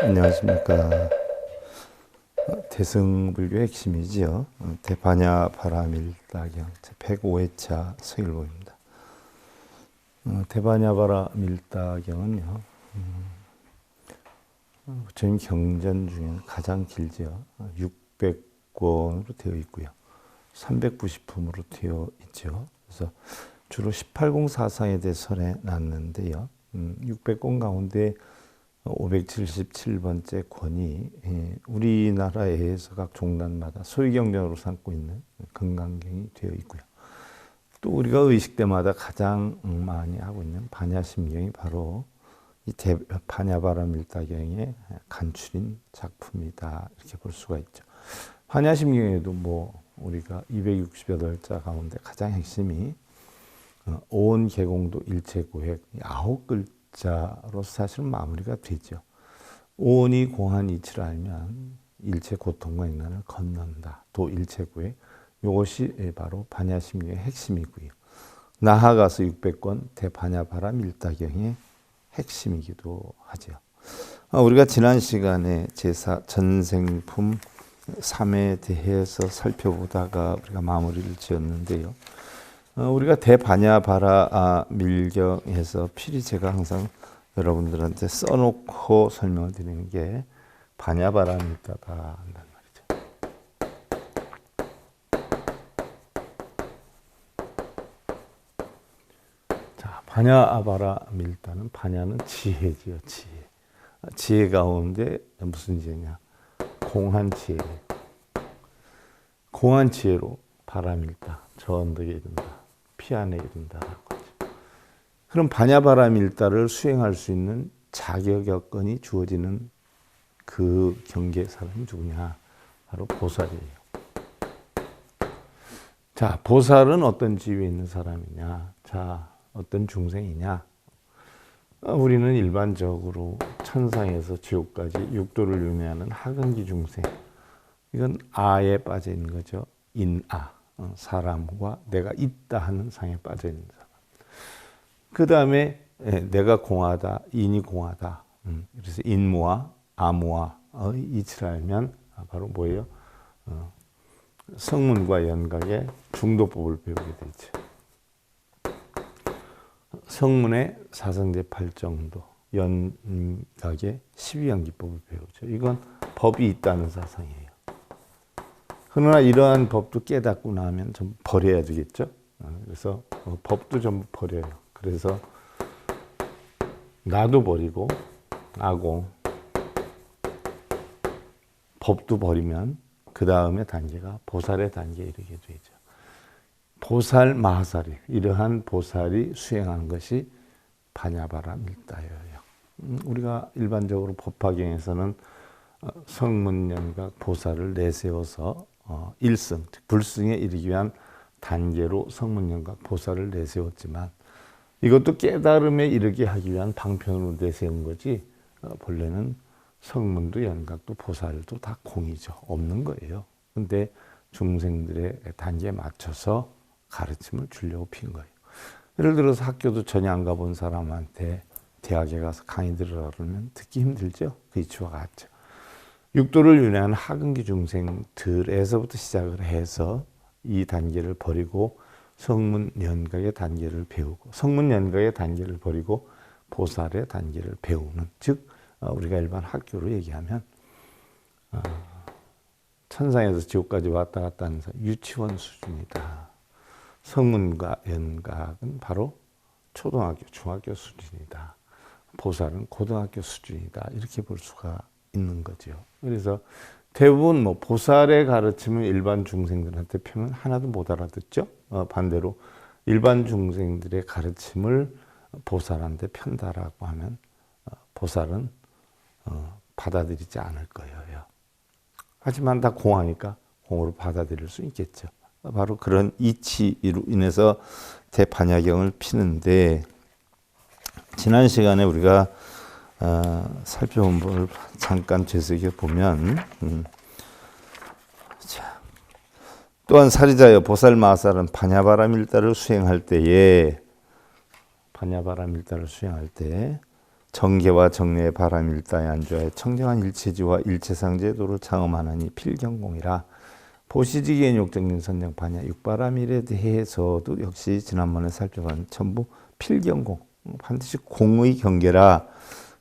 안녕하십니까. 대승불교의 핵심이지요. 대반야바라밀다경 제105회차 서일보입니다. 대반야바라밀다경은요, 저희 경전 중에 가장 길지요. 600권으로 되어 있고요. 390품으로 되어 있죠. 그래서 주로 18공사상에 대해 설해 놨는데요. 600권 가운데 577번째 권이 우리나라에서 각 종단마다 소위경전으로 삼고 있는 금강경이 되어 있고요. 또 우리가 의식 때마다 가장 많이 하고 있는 반야심경이 바로 이 반야바라밀다경의 간출인 작품이다, 이렇게 볼 수가 있죠. 반야심경에도 우리가 268자 가운데 가장 핵심이 오온개공도 일체고획 9글자로 사실 마무리가 되죠. 오온이 공한 이치를 알면 일체 고통과 인난을 건넌다. 도 일체고획, 이것이 바로 반야심경의 핵심이고요. 나아가서 600권 대반야바라밀다경의 핵심이기도 하죠. 우리가 지난 시간에 제사 전생품 3에 대해서 살펴보다가 우리가 마무리를 지었는데요. 우리가 대반야바라밀경에서 필히 제가 항상 여러분들한테 써놓고 설명을 드리는 게 반야바라밀다다 한단 말이죠. 자, 반야바라밀다는, 반야는 지혜지요, 지혜. 지혜 가운데 무슨 지혜냐? 공한 지혜. 공한 지혜로 바라밀다, 저 언덕에 이른다, 피 안에 이른다라고 하죠. 그럼 반야바라밀다를 수행할 수 있는 자격 여건이 주어지는 그 경계의 사람이 누구냐? 바로 보살이에요. 자, 보살은 어떤 지위에 있는 사람이냐? 자, 어떤 중생이냐? 우리는 일반적으로 천상에서 지옥까지 육도를 윤회하는 하근기 중생, 이건 아에 빠져 있는 거죠. 인아, 사람과 내가 있다 하는 상에 빠져 있는 사람. 그 다음에 내가 공하다, 인이 공하다. 그래서 인무와 아무와의 이치를 알면 바로 뭐예요? 성문과 연각의 중도법을 배우게 되죠. 성문의 사성제 8정도, 연각의 12양기법을 배우죠. 이건 법이 있다는 사상이에요. 그러나 이러한 법도 깨닫고 나면 좀 버려야 되겠죠. 그래서 법도 좀 버려요. 그래서 나도 버리고 나고 법도 버리면 그 다음에 단계가 보살의 단계에 이르게 되죠. 보살 마하살이, 이러한 보살이 수행하는 것이 반야바라밀다예요. 우리가 일반적으로 법화경에서는 성문연각 보살을 내세워서 일승, 즉 불승에 이르기 위한 단계로 성문연각 보살을 내세웠지만 이것도 깨달음에 이르게 하기 위한 방편으로 내세운 거지, 본래는 성문도 연각도 보살도 다 공이죠. 없는 거예요. 근데 중생들의 단계에 맞춰서 가르침을 주려고 핀 거예요. 예를 들어서 학교도 전혀 안 가본 사람한테 대학에 가서 강의 들으라 그러면 듣기 힘들죠. 그 이치와 같죠. 육도를 윤회하는 하근기 중생들에서부터 시작을 해서 이 단계를 버리고 성문연각의 단계를 배우고, 성문연각의 단계를 버리고 보살의 단계를 배우는, 즉 우리가 일반 학교로 얘기하면 천상에서 지옥까지 왔다 갔다 하는 유치원 수준이다. 성문과 연각은 바로 초등학교, 중학교 수준이다. 보살은 고등학교 수준이다. 이렇게 볼 수가 있는 거죠. 그래서 대부분 보살의 가르침을 일반 중생들한테 펴면 하나도 못 알아듣죠. 반대로 일반 중생들의 가르침을 보살한테 편다라고 하면 보살은 받아들이지 않을 거예요. 하지만 다 공하니까 공으로 받아들일 수 있겠죠. 바로 그런 이치로 인해서 대반야경을 피는데, 지난 시간에 우리가 살펴본 걸 잠깐 되새겨 보면, 또한 사리자여 보살 마하살은 반야바라밀다를 수행할 때에 정계와 정례의 바람일다에 안주하여 청정한 일체지와 일체상제의 도를 창험하나니 필경공이라. 보시지기엔 욕정진 선정 반야 육바람일에 대해서도 역시 지난번에 살펴본 전부 필경공, 반드시 공의 경계라.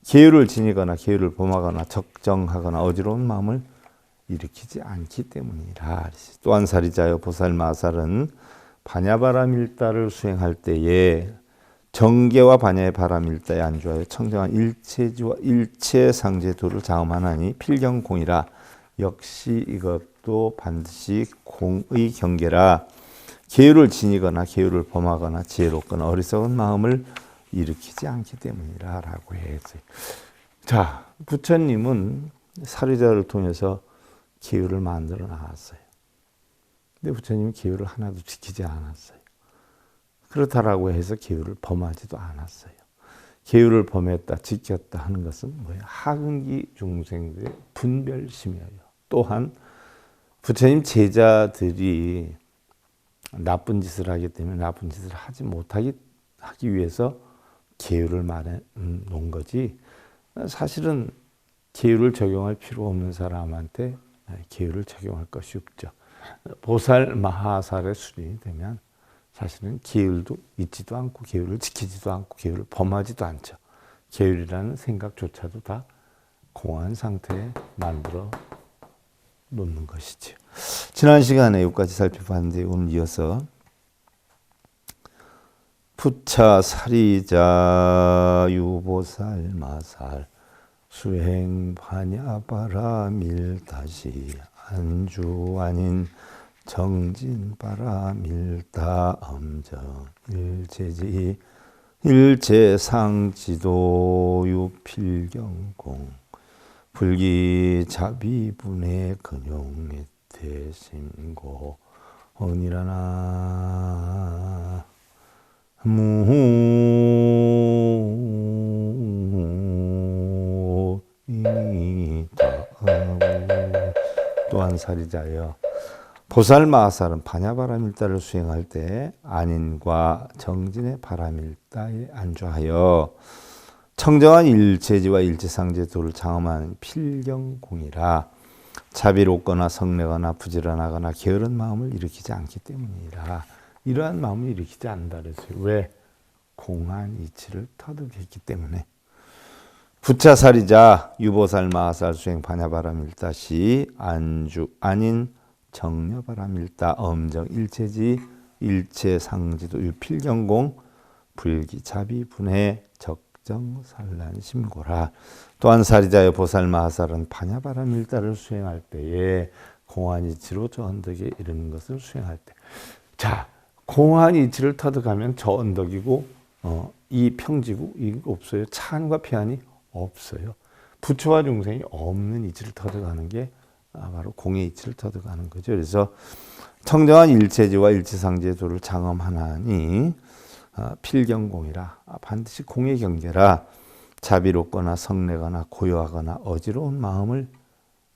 계율을 지니거나 계율을 범하거나 적정하거나 어지러운 마음을 일으키지 않기 때문이라. 또한 사리자여 보살마살은 반야바람일다를 수행할 때에 정계와 반야의 바람일다에 안주하여 청정한 일체지와 일체상제도를 장엄하나니 필경공이라. 역시 이것도 반드시 공의 경계라. 계율을 지니거나 계율을 범하거나 지혜롭거나 어리석은 마음을 일으키지 않기 때문이라 라고 했어요. 자, 부처님은 사리자를 통해서 계율을 만들어 나왔어요. 근데 부처님은 계율을 하나도 지키지 않았어요. 그렇다라고 해서 계율을 범하지도 않았어요. 계율을 범했다, 지켰다 하는 것은 뭐예요? 하근기 중생들의 분별심이에요. 또한 부처님 제자들이 나쁜 짓을 하기 때문에 나쁜 짓을 하기 위해서 계율을 말해 놓은 거지, 사실은 계율을 적용할 필요 없는 사람한테 계율을 적용할 것이 없죠. 보살 마하살의 수준이 되면 사실은 계율도 있지도 않고 계율을 지키지도 않고 계율을 범하지도 않죠. 계율이라는 생각조차도 다 공허한 상태에 만들어 놓는 것이죠. 지난 시간에 여기까지 살펴봤는데 오늘 이어서 부차 사리자 유보살 마살 수행 반야바라밀다시 안주 아닌 정진 바라밀다 엄정 일체지 일체상지도 유필경공 불기자비분의 근용의 대심고 언이라나 또한 사리자여 보살마하살은 반야바라밀다를 수행할 때 안인과 정진의 바라밀다에 안주하여 청정한 일체지와 일체상제도를 장엄하는 필경공이라. 자비롭거나 성내거나 부지런하거나 게으른 마음을 일으키지 않기 때문이라. 이러한 마음을 일으키지 않는다 그랬어요. 왜? 공한 이치를 터득했기 때문에. 부차사리자 유보살 마하살 수행 반야바라밀다시 안주 아닌 정려바라밀다 엄정 일체지 일체상지도 유필경공 불기자비분해 적정산란심고라. 또한 사리자여 보살마하살은 반야바라밀다를 수행할 때에 공한이치로 저 언덕에 이르는 것을 수행할 때, 자, 공한이치를 터득하면 저 언덕이고 이 평지고 이거 없어요. 찬과 피안이 없어요. 부처와 중생이 없는 이치를 터득하는 게 바로 공의 이치를 터득하는 거죠. 그래서 청정한 일체지와 일체상지의 도를 장엄하나니 필경공이라. 반드시 공의 경계라. 자비롭거나 성내거나 고요하거나 어지러운 마음을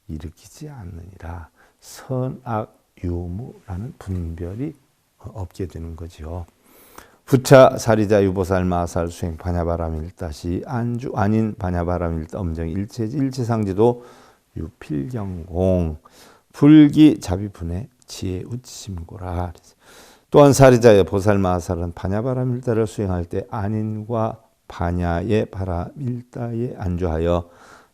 일으키지 않느니라. 선악 유무라는 분별이 없게 되는 거죠. 부차 사리자 유보살 마하살 수행 반야바라밀다시 안주 아닌 반야바라밀다 엄정 일체지 일체상지도 유필경공 불기자비분해 지혜 우치심고라. 또한 사리자여 보살마하살은 반야바라밀다를 수행할 때 안인과 반야의 바라밀다에 안주하여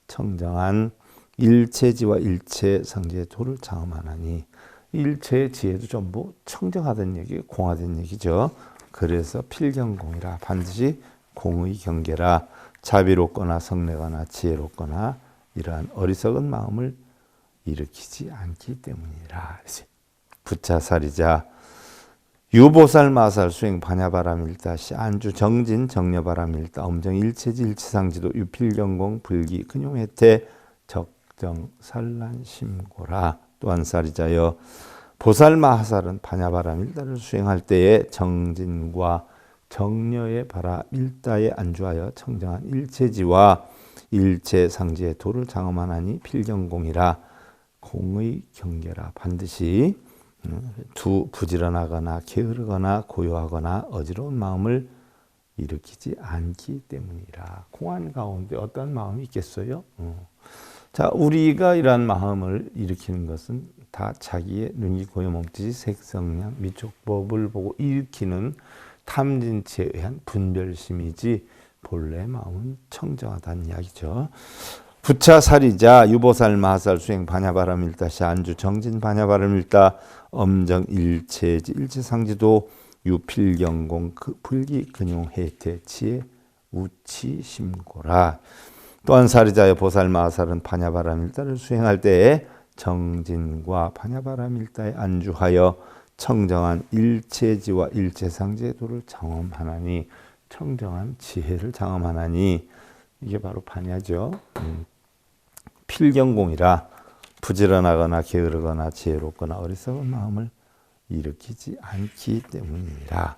청정한 일체지와 일체상지의 도를 장엄하나니, 일체의 지혜도 전부 청정하다는 얘기, 공하다는 얘기죠. 그래서 필경공이라. 반드시 공의 경계라. 자비롭거나 성내거나 지혜롭거나 이러한 어리석은 마음을 일으키지 않기 때문이라. 부차사리자 유보살 마살 수행 반야바라밀다시 안주 정진 정려바라밀다 엄정 일체지 일체상지도 유필경공 불기 근용혜태 적정산란심고라. 또한 사리자여 보살마하살은 반야바라밀다를 수행할 때에 정진과 정려의 바라밀다에 안주하여 청정한 일체지와 일체상지의 도를 장엄하나니 필경공이라. 공의 경계라. 반드시 부지런하거나 게으르거나 고요하거나 어지러운 마음을 일으키지 않기 때문이라. 공안 가운데 어떤 마음이 있겠어요? 자, 우리가 이러한 마음을 일으키는 것은 다 자기의 눈이 고여 몸짓이 색성량 미촉법을 보고 일으키는 탐진치에 의한 분별심이지 본래 마음은 청정하다는 이야기죠. 부차살이자 유보살 마살 수행 반야바람일다시 안주 정진 반야바람일다 엄정 일체지 일체상지도 유필경공 불기 근용 해태 치에 우치 심고라. 또한 사리자의 보살 마살은 반야바람일다를 수행할 때에 정진과 반야바람일다에 안주하여 청정한 일체지와 일체상지의 도를 장엄하나니 청정한 지혜를 장엄하나니 이게 바로 반야죠. 필경공이라 부지런하거나 게으르거나 지혜롭거나 어리석은 마음을 일으키지 않기 때문이라.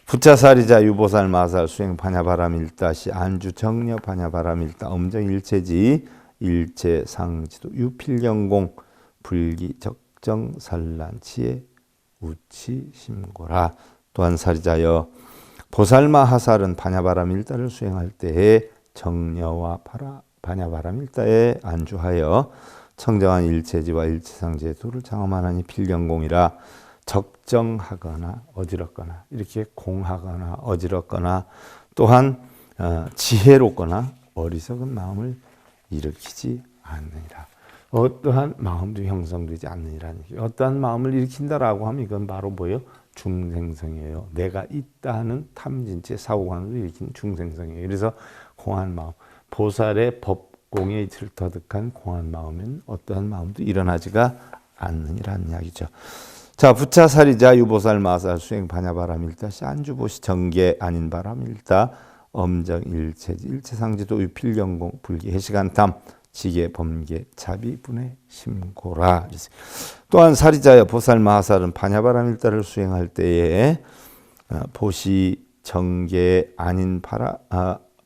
부차살이자 유보살 마살 수행 반야바람일다시 안주 정려 반야바람일다 엄정 일체지 일체상지도 유필경공 불기 적정 산란 치에 우치 심고라. 또한 사리자여 보살마 하살은 반야바람일다를 수행할 때에 정려와 반야바람일다에 안주하여 청정한 일체지와 일체상지의 도를 장엄하나니 필경공이라 적정하거나 어지럽거나 이렇게 공하거나 어지럽거나 또한 지혜롭거나 어리석은 마음을 일으키지 않느니라. 어떠한 마음도 형성되지 않느니라는 얘기. 어떠한 마음을 일으킨다라고 하면 이건 바로 뭐예요? 중생성이에요. 내가 있다 하는 탐진체 사고관으로 일으킨 중생성이에요. 그래서 공한 마음, 보살의 법공에 이틀 터득한 공한 마음은 어떠한 마음도 일어나지가 않느니라는 이야기죠. 자, 부차살이자 유보살 마살 수행 반야바람일다시 안주보시 정계 아닌 바람일다 엄정 일체지 일체상지도 유필경공 불기 해시간탐 지계 범계 자비분의 심고라. 또한 사리자여 보살 마살은 반야바람일다를 수행할 때에 보시 정계 아닌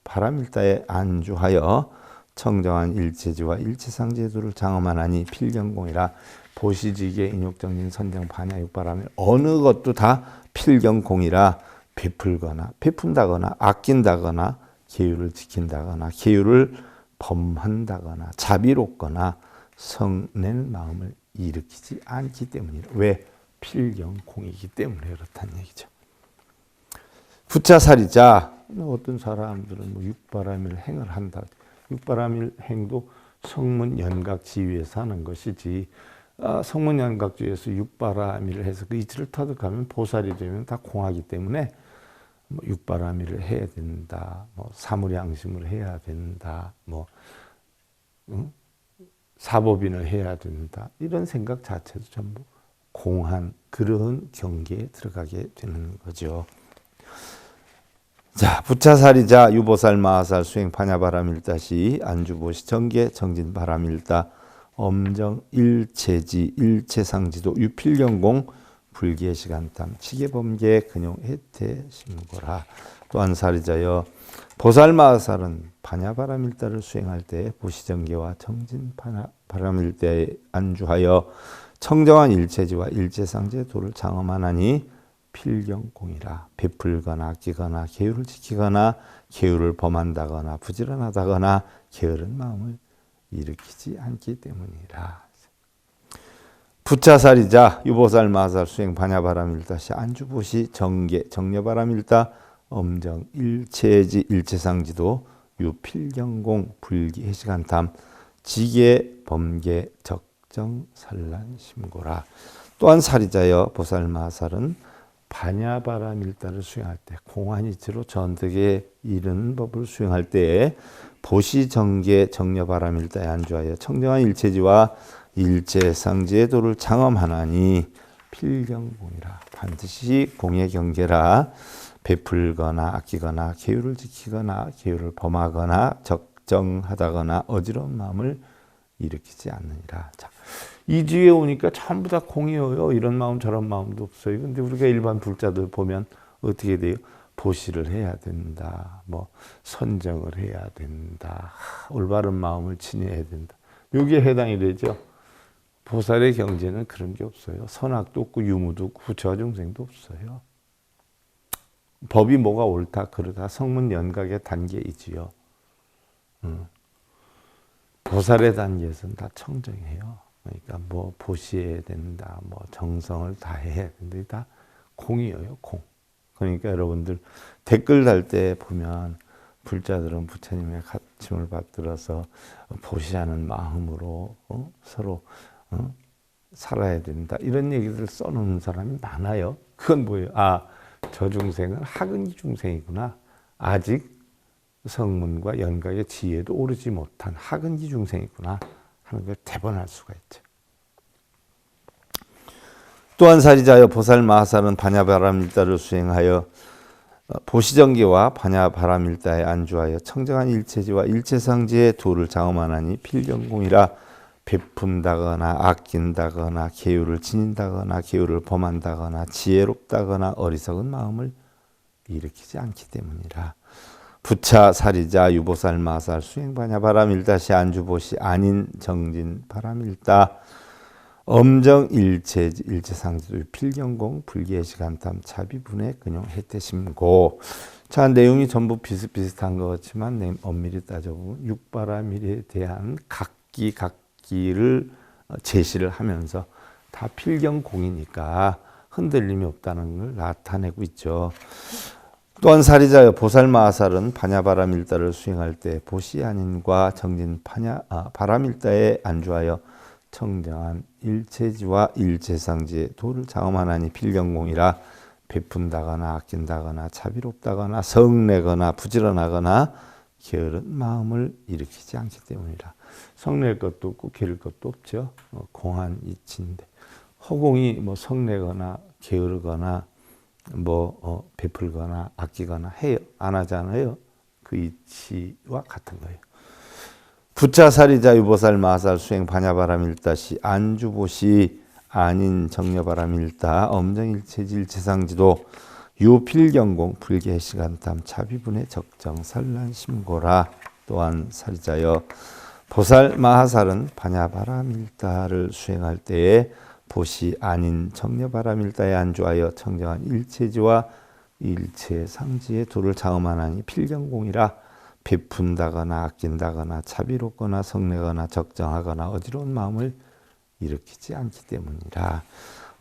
바람일다에 안주하여 청정한 일체지와 일체상지의 도를 장엄하나니 필경공이라. 보시지계 인욕정진 선정 반야 육바람일 어느 것도 다 필경공이라. 베풀거나 베푼다거나 아낀다거나 계율을 지킨다거나 계율을 범한다거나 자비롭거나 성낸 마음을 일으키지 않기 때문이라. 왜? 필경공이기 때문에 그렇다는 얘기죠. 부차살이자 어떤 사람들은 뭐 육바람일 행을 한다. 육바람일 행도 성문연각지위에서 하는 것이지 성문연각지위에서 육바람일을 해서 그 이치를 터득하면 보살이 되면 다 공하기 때문에 뭐 육바람일을 해야 된다, 뭐 사무량심을 해야 된다, 뭐 사법인을 해야 된다 이런 생각 자체도 전부 공한 그런 경계에 들어가게 되는 거죠. 자, 부차살이자 유보살 마살 수행 반야바람일다시 안주보시 정계 정진 바람일다 엄정 일체지 일체상지도 유필경공 불기의 시간탐 치계범계 근용 해태 심고라. 또한 사리자여 보살 마살은 반야바람일다를 수행할 때 보시정계와 정진 바람일다에 안주하여 청정한 일체지와 일체상지의 도를 장엄하나니 필경공이라. 베풀거나 아끼거나 계율을 지키거나 계율을 범한다거나 부지런하다거나 게으른 마음을 일으키지 않기 때문이라. 부차살이자 유보살 마살 수행 반야바람일다시 안주보시 정계 정려바람일다 엄정 일체지 일체상지도 유필경공 불기 해시간탐 지계 범계 적정 산란 심고라. 또한 사리자여 보살 마살은 반야바람일다를 수행할 때 공안이치로 전득에 이르는 법을 수행할 때에 보시 정계 정려바람일다에 안주하여 청정한 일체지와 일체상지의 도를 장엄하나니 필경공이라. 반드시 공의 경계라. 베풀거나 아끼거나 계율을 지키거나 계율을 범하거나 적정하다거나 어지러운 마음을 일으키지 않느니라. 자, 이 뒤에 오니까 전부 다 공이에요. 이런 마음 저런 마음도 없어요. 근데 우리가 일반 불자들 보면 어떻게 돼요? 보시를 해야 된다. 뭐 선정을 해야 된다. 올바른 마음을 지녀야 된다. 여기에 해당이 되죠. 보살의 경제는 그런 게 없어요. 선악도 없고 유무도 없고 부처와 중생도 없어요. 법이 뭐가 옳다 그르다 성문 연각의 단계이지요. 보살의 단계에서는 다 청정해요. 그러니까 뭐 보시해야 된다, 뭐 정성을 다해야 된다, 다 공이에요, 공. 그러니까 여러분들 댓글 달 때 보면 불자들은 부처님의 가르침을 받들어서 보시하는 마음으로 서로 살아야 된다 이런 얘기를 써놓는 사람이 많아요. 그건 뭐예요? 아, 저 중생은 하근기 중생이구나. 아직 성문과 연각의 지혜도 오르지 못한 하근기 중생이구나 하는 걸 대번할 수가 있죠. 또한 사리자여 보살마하살은 반야바람일다를 수행하여 보시정기와 반야바람일다에 안주하여 청정한 일체지와 일체상지의 도를 장엄하나니 필경공이라 베푼다거나 아낀다거나 계율을 지닌다거나 계율을 범한다거나 지혜롭다거나 어리석은 마음을 일으키지 않기 때문이라. 부차 사리자 유보살 마살 수행 반야바람일다시 안주보시 아닌 정진 바람일다 엄정 일체상지도 필경공 불계시간탐 차비분해 근용 해태심고. 자, 내용이 전부 비슷비슷한 것 같지만 엄밀히 따져보면 육바라밀에 대한 각기를 제시를 하면서 다 필경공이니까 흔들림이 없다는 걸 나타내고 있죠. 또한 사리자여 보살마하살은 반야바람일다를 수행할 때 보시아닌과 정진 바람일다에 안주하여 청정한 일체지와 일체상지의 도를 장엄하나니 필경공이라 베푼다거나 아낀다거나 자비롭다거나 성내거나 부지런하거나 게으른 마음을 일으키지 않기 때문이라. 성낼 것도 없고 게으를 것도 없죠. 공한 이치인데 허공이 뭐 성내거나 게으르거나 뭐 베풀거나 아끼거나 해요. 안 하잖아요. 그 이치와 같은 거예요. 부차 사리자 유보살 마살 수행 반야바람일다시 안주보시 아닌 정려바람일다 엄정일체지 일체상지도 유필경공 불계시간탐 차비분의 적정 산란심고라. 또한 사리자여 보살 마하살은 반야바람일다를 수행할 때에 보시 아닌 정려바람일다에 안주하여 청정한 일체지와 일체상지의 도를 장엄하나니 필경공이라 베푼다거나 아낀다거나 자비롭거나 성내거나 적정하거나 어지러운 마음을 일으키지 않기 때문이라.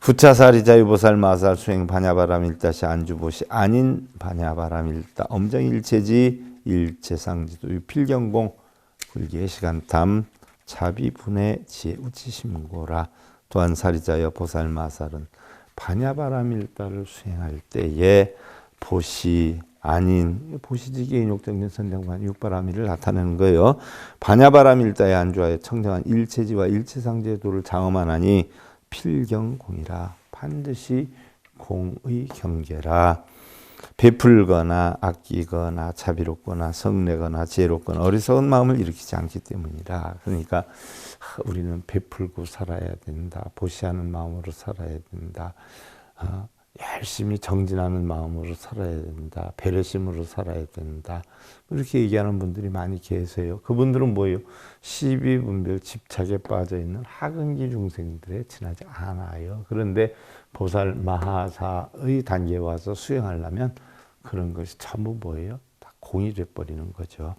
부차사리자 유보살 마살 수행 반야바람일다시 안주보시 아닌 반야바람일다 엄정일체지 일체상지도 유필경공 불계시간탐 자비분해 지혜우치심고라. 또한 사리자여 보살 마살은 반야바람일다를 수행할 때에 보시 아닌 보시지기 인욕정진 선정반 육바라밀을 나타내는 거예요. 반야바람일다에 안주하여 청정한 일체지와 일체상지의 도를 장엄하나니 필경공이라. 반드시 공의 경계라. 베풀거나 아끼거나 자비롭거나 성내거나 지혜롭거나 어리석은 마음을 일으키지 않기 때문이라. 그러니까 우리는 베풀고 살아야 된다. 보시하는 마음으로 살아야 된다. 열심히 정진하는 마음으로 살아야 된다. 배려심으로 살아야 된다. 이렇게 얘기하는 분들이 많이 계세요. 그분들은 뭐예요? 시비분별 집착에 빠져있는 하근기 중생들에 지나지 않아요. 그런데 보살 마하사의 단계에 와서 수행하려면 그런 것이 전부 뭐예요? 다 공이 돼버리는 거죠.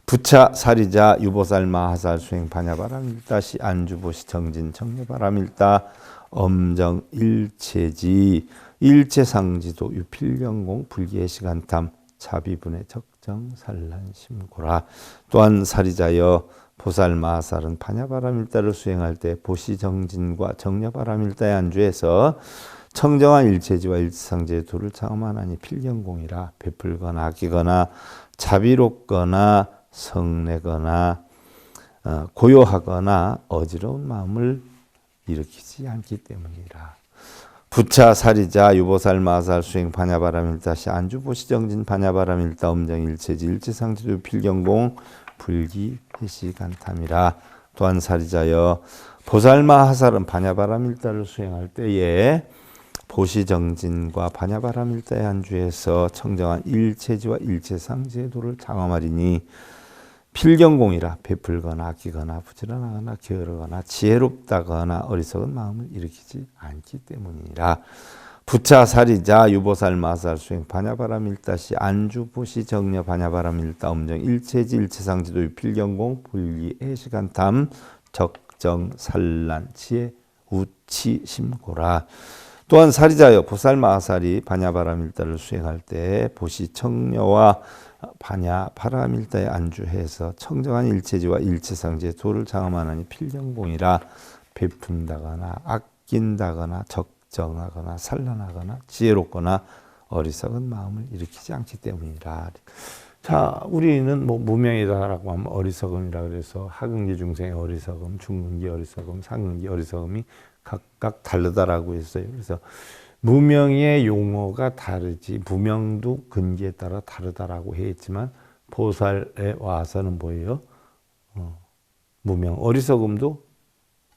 부차 사리자 유보살 마하살 수행 반야바람일다시 안주보시 정진 정려바람일다 엄정 일체지 일체상지도 유필경공 불계시간탐 자비분의 적정 산란심고라. 또한 사리자여 보살 마하살은 반야바람일다를 수행할 때 보시정진과 정려바람일다에 안주해서 청정한 일체지와 일체상지의 도를 장엄하나니 필경공이라. 베풀거나 아끼거나 자비롭거나 성내거나 고요하거나 어지러운 마음을 일으키지 않기 때문이라. 부차 사리자 유보살 마살 수행 반야바람일다시 안주보시정진 반야바람일다 엄정일체지 일체상지도 필경공 불기해시간탐이라. 또한 사리자여 보살마하살은 반야바람일다를 수행할 때에 보시정진과 반야바람일다에 안주해서 청정한 일체지와 일체상지의 도를 장엄하리니 필경공이라. 베풀거나 아끼거나 부지런하거나 게으르거나 지혜롭다거나 어리석은 마음을 일으키지 않기 때문이라. 부차 살이자 유보살 마살 수행 반야바라밀다시 안주 보시 정려 반야바라밀다 엄정 일체지 일체상지도 유필경공 불기 해시간탐 적정 산란 지혜 우치 심고라. 또한 살이자여 보살 마살이 반야바라밀다를 수행할 때 보시 청려와 반야바라밀다에 안주해서 청정한 일체지와 일체상지의 도를 장엄하나니 필경공이라. 베푼다거나 아낀다거나 적정하거나 산란하거나 지혜롭거나 어리석은 마음을 일으키지 않기 때문이라. 자, 우리는 뭐 무명이다라고 하면 어리석음이라 그래서 하근기 중생의 어리석음, 중근기 어리석음, 상근기 어리석음이 각각 다르다라고 했어요. 그래서 무명의 용어가 다르지 무명도 근기에 따라 다르다라고 했지만 보살에 와서는 뭐예요? 무명, 어리석음도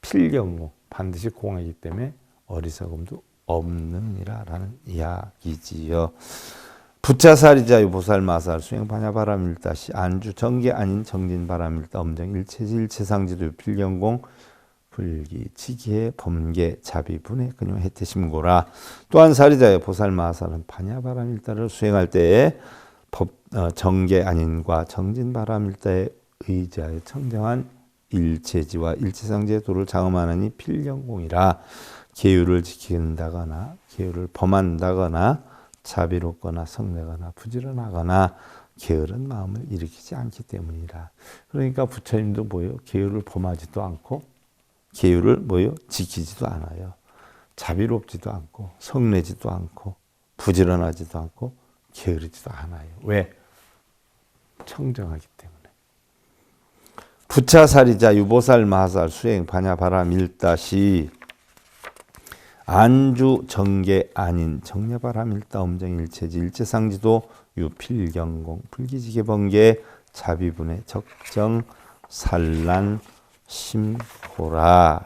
필경공, 반드시 공하기 때문에 어리석음도 없느니라라는 이야기지요. 부차살이자 유보살 마살 수행 반야바라밀다시 안주 정계 아닌 정진바라밀다 엄정 일체지 일체상지도 필경공 불기 치기의 범계 자비분의 근용 해태심고라. 또한 살이자의 보살 마살은 반야바라밀다를 수행할 때에 정계 아닌과 정진바라밀다에 의지하여 청정한 일체지와 일체상지의 도를 장엄하나니 필경공이라. 계율을 지킨다거나 계율을 범한다거나 자비롭거나 성내거나 부지런하거나 게으른 마음을 일으키지 않기 때문이라. 그러니까 부처님도 뭐예요? 계율을 범하지도 않고 계율을 뭐예요? 지키지도 않아요. 자비롭지도 않고 성내지도 않고 부지런하지도 않고 게으르지도 않아요. 왜? 청정하기 때문에. 부차살이자 유보살 마살 수행 반야바라밀다시 안주 정계 아닌 정려바라밀다 엄정일체지 일체상지도 유필경공 불기지계 번개 자비분의 적정 산란 심호라.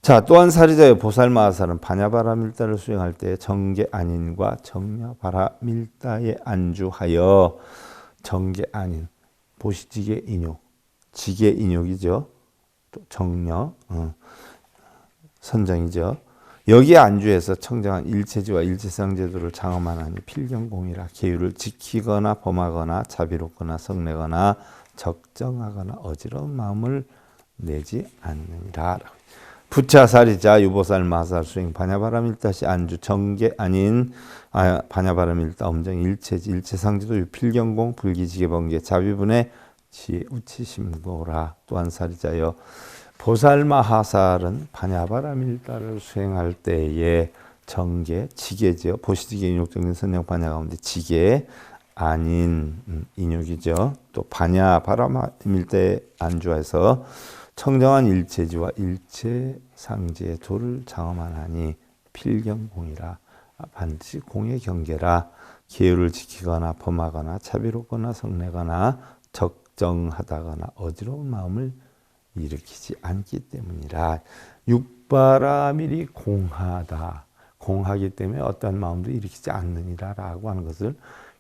자, 또한 살이자의 보살 마살은 반야바라밀다를 수행할 때 정계 아닌과 정려바라밀다에 안주하여 정계 아닌 보시지계 인욕 지계 인욕이죠. 또 정려 선정이죠. 여기에 안주해서 청정한 일체지와 일체상제도를 장엄하나니 필경공이라. 계율을 지키거나 범하거나 자비롭거나 성내거나 적정하거나 어지러운 마음을 내지 않느니라. 부차살이자 유보살 마살 수행 반야바라밀다시 안주 정계 아닌 반야바라밀다 엄정 일체지 일체상지도 유필경공 불기지계 번개 자비분의 지혜 우치심고라. 또한 살이자여 보살마하살은 반야바라밀다를 수행할 때에 정계, 지계죠. 보시지계 인욕정진 선령 반야 가운데 지계 아닌 인욕이죠. 또 반야바라밀다에 안주해서 청정한 일체지와 일체상지의 도를 장엄하나니 필경공이라. 반드시 공의 경계라. 계율을 지키거나 범하거나 자비롭거나 성내거나 적정하다거나 어지러운 마음을 일으키지 않기 때문이라. 육바라밀이 공하다. 공하기 때문에 어떠한 마음도 일으키지 않느니라라고 하는 것을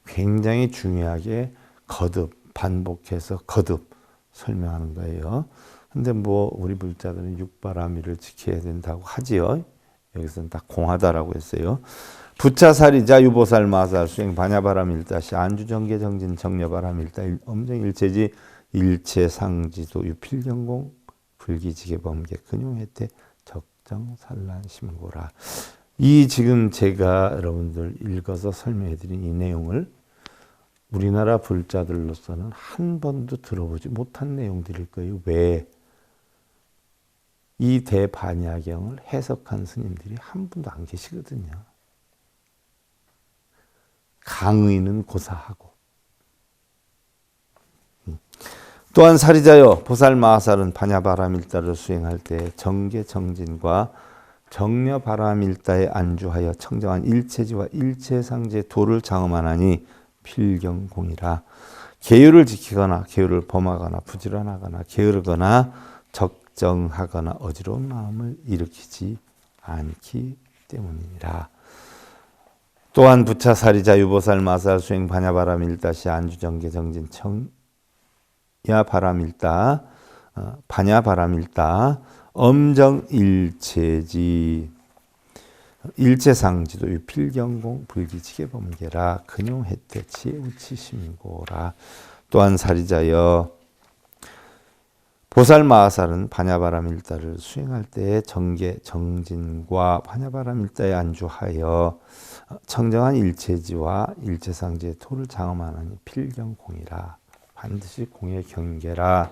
굉장히 중요하게 거듭 반복해서 거듭 설명하는 거예요. 근데 뭐 우리 불자들은 육바라밀을 지켜야 된다고 하지요. 여기서는 다 공하다라고 했어요. 부차살이자 유보살 마살 수행 반야바라밀다시 안주정계 정진 정려바라밀다 엄정일체지 일체상지도 유필경공 불기지계 범계 근용혜태 적정산란 심고라. 이 지금 제가 여러분들 읽어서 설명해드린 이 내용을 우리나라 불자들로서는 한 번도 들어보지 못한 내용들일 거예요. 왜? 이 대반야경을 해석한 스님들이 한 분도 안 계시거든요. 강의는 고사하고. 또한 살이자여 보살 마살은 반야바라밀다를 수행할 때 정계 정진과 정려바라밀다에 안주하여 청정한 일체지와 일체상지의 도를 장엄하나니 필경공이라. 계율을 지키거나 계율을 범하거나 부지런하거나 게으르거나 적정하거나 어지러운 마음을 일으키지 않기 때문이라. 또한 부차살이자 유보살 마살 수행 반야바라밀다시 안주정계 정진 청야바라밀다 반야바라밀다 엄정일체지. 일체상지도 유필경공 불기지계범계라 근용혜태 치우치심고라. 또한 사리자여 보살마하살은 반야바라밀다를 수행할 때에 정계 정진과 반야바라밀다에 안주하여 청정한 일체지와 일체상지의 토를 장엄하나니 필경공이라. 반드시 공의 경계라.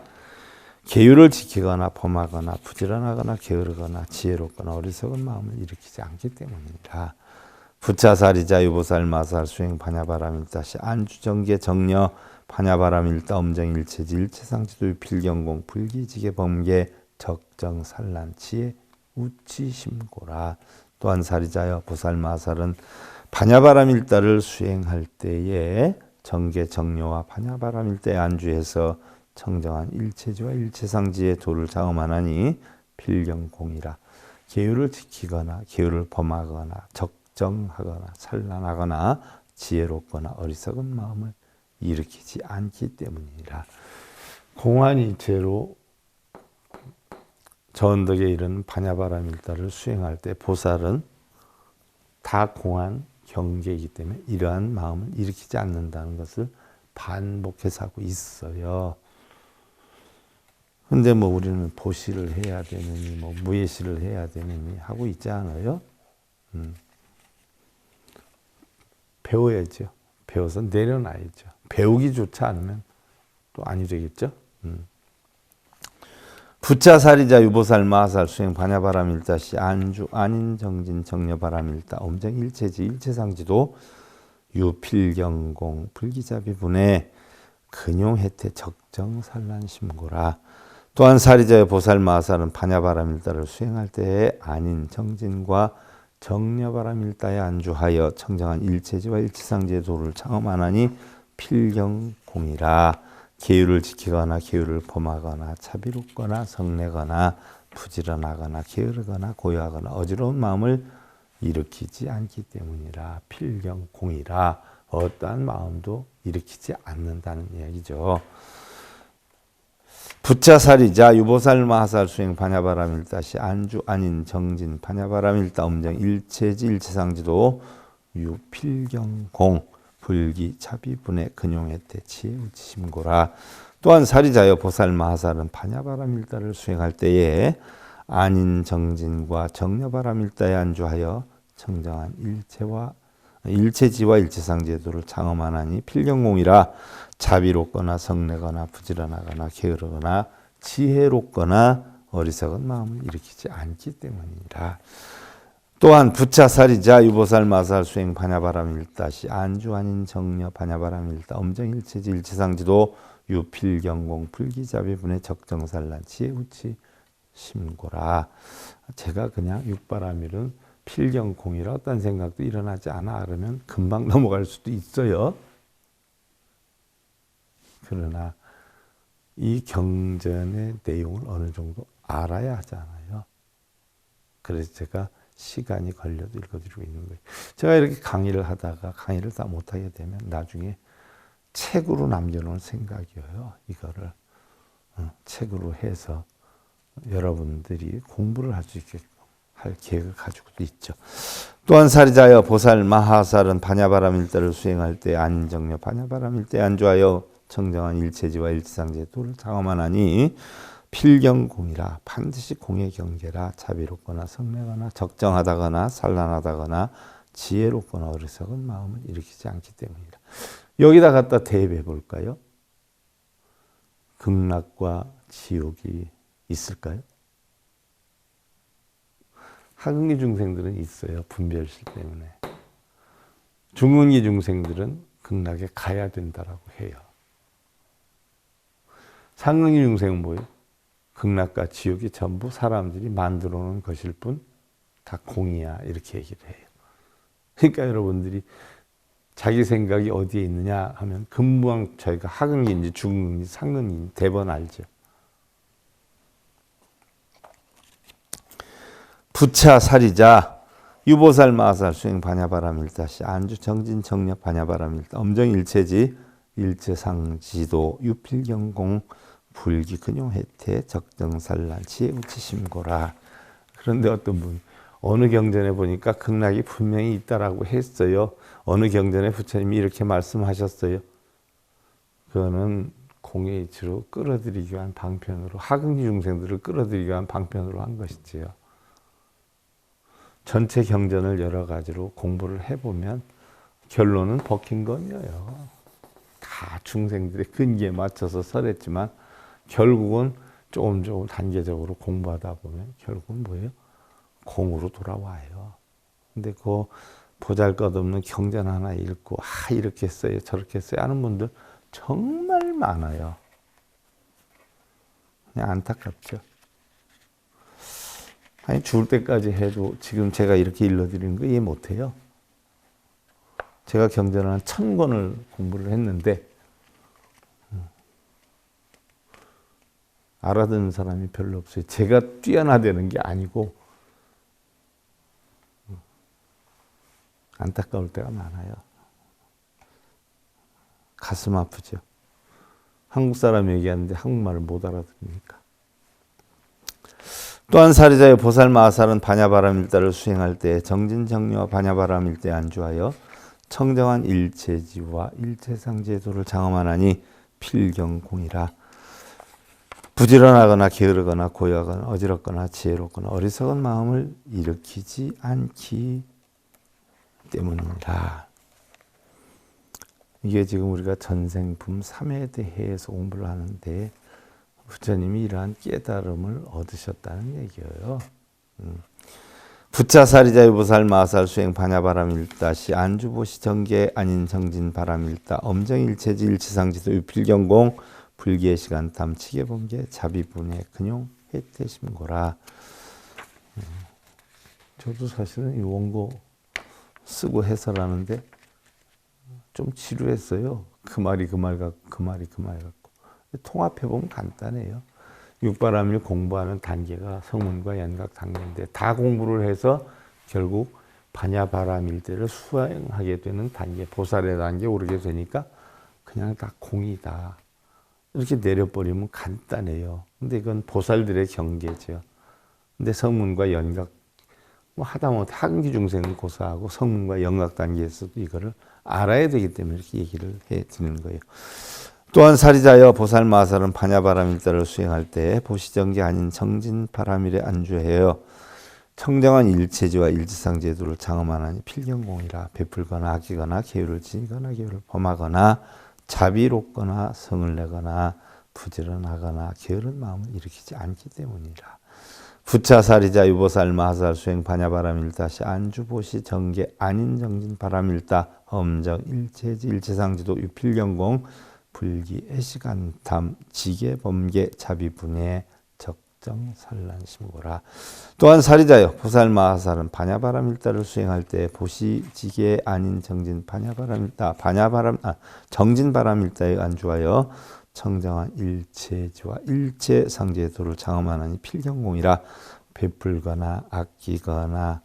계율을 지키거나 범하거나 부지런하거나 게으르거나 지혜롭거나 어리석은 마음을 일으키지 않기 때문이라. 부차사리자 유보살마살 수행 반야바라밀다시 안주정계 정려 반야바라밀다 엄정일체지 일체상지도 필경공 불기지계 범계 적정산란 지혜 우치심고라. 또한 사리자여 보살마살은 반야바라밀다를 수행할 때에 정계 정려와 반야바라밀다에 안주해서 청정한 일체지와 일체상지의 도를 장엄하나니 필경공이라. 계율을 지키거나 계율을 범하거나 적정하거나 산란하거나 지혜롭거나 어리석은 마음을 일으키지 않기 때문이라. 공안이체로 저언덕에 이르는 반야바라밀다를 수행할 때 보살은 다 공안 경계이기 때문에 이러한 마음을 일으키지 않는다는 것을 반복해서 하고 있어요. 근데 뭐 우리는 보시를 해야 되느니 뭐 무예시를 해야 되느니 하고 있지 않아요? 배워야죠. 배워서 내려놔야죠. 배우기 좋지 않으면 또 아니 되겠죠? 부차사리자 유보살 마하살 수행 반야바라밀다시 안주 안인정진 정려바라밀다 엄정일체지 일체상지도 유필경공 불기자비분해 근용혜태 적정산란심고라. 또한 사리자의 보살 마하살은 반야바라밀다를 수행할 때에 안인정진과 정려바라밀다에 안주하여 청정한 일체지와 일체상지의 도를 창험하나니 필경공이라. 계율을 지키거나 계율을 범하거나 자비롭거나 성내거나 부지런하거나 게으르거나 고요하거나 어지러운 마음을 일으키지 않기 때문이라. 필경공이라. 어떠한 마음도 일으키지 않는다는 이야기죠. 부차사리자 유보살마하살 수행 반야바라밀다시 안주 안인 정진 반야바라밀다 엄정 일체지 일체상지도 유필경공 불기 차비분해 근용혜태 치에 우치심고라. 또한 사리자여 보살마하살은 반야바라밀다를 수행할 때에 안인 정진과 정려바라밀다에 안주하여 청정한 일체지와 일체상지의 도를 장엄하나니 필경공이라. 자비롭거나 성내거나 부지런하거나 게으르거나 지혜롭거나 어리석은 마음을 일으키지 않기 때문이라. 또한 부차사리자 유보살마살 수행 반야바라밀다시 안주 아닌 정려 반야바라밀다 엄정일체지 일체상지도 유필경공 불기자비분의 적정산란 지혜 우치 심고라. 제가 그냥 육바라밀은 필경공이라 어떤 생각도 일어나지 않아 그러면 금방 넘어갈 수도 있어요. 그러나 이 경전의 내용을 어느 정도 알아야 하잖아요. 그래서 제가 시간이 걸려도 읽어드리고 있는 거예요. 제가 이렇게 강의를 하다가 강의를 다 못하게 되면 나중에 책으로 남겨놓을 생각이에요. 이거를 책으로 해서 여러분들이 공부를 할 수 있게 할 계획을 가지고도 있죠. 또한 사리자여 보살 마하살은 반야바라밀다를 수행할 때 안정려 반야바라밀다에 안주하여 청정한 일체지와 일체상지의 도를 장엄하나니 필경공이라. 반드시 공의 경계라. 자비롭거나 성내거나 적정하다거나 산란하다거나 지혜롭거나 어리석은 마음을 일으키지 않기 때문이라. 여기다 갖다 대입해 볼까요? 극락과 지옥이 있을까요? 하급기 중생들은 있어요. 분별실 때문에. 중흥기 중생들은 극락에 가야 된다라고 해요. 상흥기 중생은 뭐예요? 극락과 지옥이 전부 사람들이 만들어 놓은 것일 뿐 다 공이야 이렇게 얘기를 해요. 그러니까 여러분들이 자기 생각이 어디에 있느냐 하면 금방 저희가 하급기인지 중흥기인지 상흥기인지 대번 알죠. 부차사리자 유보살 마하살 수행 반야바라밀다시 안주 정진 정려 반야바라밀다 엄정일체지 일체상지도 유필경공 불기 근용혜태 적정산란 지혜 우치심고라. 그런데 어떤 분 어느 경전에 보니까 극락이 분명히 있다라고 했어요. 어느 경전에 부처님이 이렇게 말씀하셨어요. 그거는 공의 이치로 끌어들이기 위한 방편으로, 하급리 중생들을 끌어들이기 위한 방편으로 한 것이지요. 전체 경전을 여러 가지로 공부를 해보면 결론은 버킹건이에요. 다 중생들의 근기에 맞춰서 설했지만 결국은 조금 단계적으로 공부하다 보면 결국은 뭐예요? 공으로 돌아와요. 근데 그 보잘것없는 경전 하나 읽고 이렇게 써요 저렇게 써요 하는 분들 정말 많아요. 그냥 안타깝죠. 아니 죽을 때까지 해도 지금 제가 이렇게 일러드리는 거 이해 못해요. 제가 경전을 한 1000권을 공부를 했는데 알아듣는 사람이 별로 없어요. 제가 뛰어나되는 게 아니고 안타까울 때가 많아요. 가슴 아프죠. 한국 사람이 얘기하는데 한국말을 못 알아듣으니까. 또한 사리자의 보살마하살은 반야바람일다를 수행할 때 정진정리와 반야바람일대에 안주하여 청정한 일체지와 일체상제도를 장엄하나니 필경공이라. 부지런하거나 게으르거나 고요하거나 어지럽거나 지혜롭거나 어리석은 마음을 일으키지 않기 때문이라. 이게 지금 우리가 전생품 3에 대해서 공부를 하는데 부처님이 이러한 깨달음을 얻으셨다는 얘기예요. 부차사리자의 보살마하살 수행 반야바람일다시 안주보시 정계 아닌 정진바람일다 엄정일체지 일치상지도 유필경공 불기의 시간 담치계범계 자비분의 근용 해태심고라. 저도 사실은 이 원고 쓰고 해설하는데 좀 지루했어요. 그 말이 그 말 같고 그 말이 그 말 같고. 통합해보면 간단해요. 육바람일 공부하는 단계가 성문과 연각 단계인데 다 공부를 해서 결국 반야바람일대를 수행하게 되는 단계, 보살의 단계에 오르게 되니까 그냥 다 공이다. 이렇게 내려버리면 간단해요. 근데 이건 보살들의 경계죠. 근데 성문과 연각, 하다못해 하근기 중생은 고사하고 성문과 연각 단계에서도 이거를 알아야 되기 때문에 이렇게 얘기를 해 드리는 거예요. 또한 사리자여 보살마하살은 반야바람일다를 수행할 때 보시정계 아닌 정진바람일에 안주하여 청정한 일체지와 일지상제도를 장엄하나니 필경공이라. 베풀거나 아끼거나 계율을 지니거나 계율을 범하거나 자비롭거나 성을 내거나 부지런하거나 게으른 마음을 일으키지 않기 때문이라. 부차사리자 유보살마하살 수행 반야바람일다시 안주보시 정계 아닌 정진바람일다 엄정 일체지 일체상지도 유필경공 불기 애시간탐 지계범계 자비분해 적정산란심고라. 또한 사리자여 보살마하살은 반야바람일다를 수행할 때 보시지계 아닌 정진 정진바람일다에 안주하여 청정한 일체지와 일체상제도를 장엄하나니 필경공이라. 베풀거나 아끼거나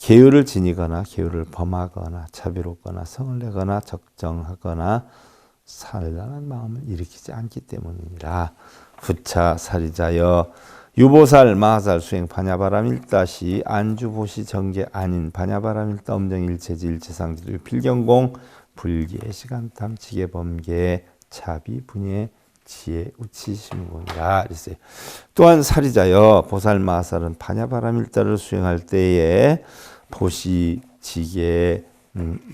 계율을 지니거나 계율을 범하거나 자비롭거나 성을 내거나 적정하거나 산란한 마음을 일으키지 않기 때문이니라. 부차 사리자여 유보살 마하살 수행 반야바람일다시 안주보시 정계 아닌 반야바람일다 엄정일체지 일체상지도 필경공 불기의 시간탐 지계범계 자비분의 지혜 우치심이니라. 그랬어요. 또한 사리자여 보살마하살은 반야바람일다를 수행할 때에 보시지계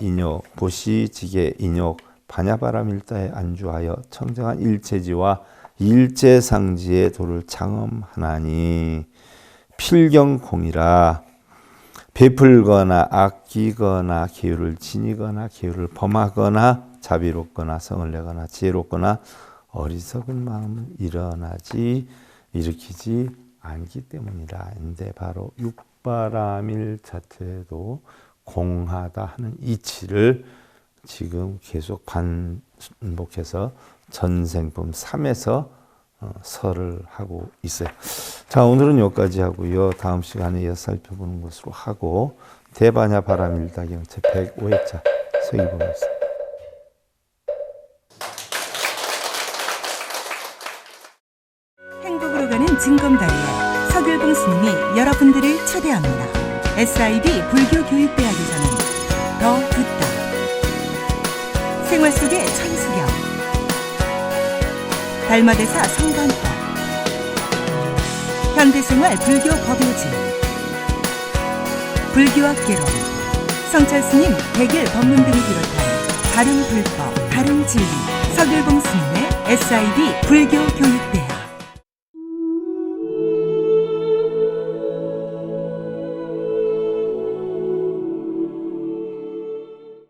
인욕 보시지계 인욕 반야바람일다에 안주하여 청정한 일체지와 일체상지의 도를 장엄하나니 필경공이라. 베풀거나 아끼거나 계율을 지니거나 계율을 범하거나 자비롭거나 성을 내거나 지혜롭거나 어리석은 마음을 일으키지 않기 때문이라. 근데 바로 육바람일 자체도 공하다 하는 이치를 지금 계속 반복해서 전생품 3에서 설을 하고 있어요. 자, 오늘은 여기까지 하고요. 다음 시간에 이어 살펴보는 것으로 하고 대반야바람일다 경체 105회차 서기보겠습니다. 행복으로 가는 징검다리에 서길봉 스님이 여러분들을 초대합니다. SIB 불교교육대학에서는 더 듣다, 생활 속의 천수경, 달마대사 성관법, 현대생활 불교 법요지, 불교학 개론, 성찰스님 백일 법문 등을 비롯한 다른 불법, 다른 진리, 서길봉 스님의 SIB 불교교육대학.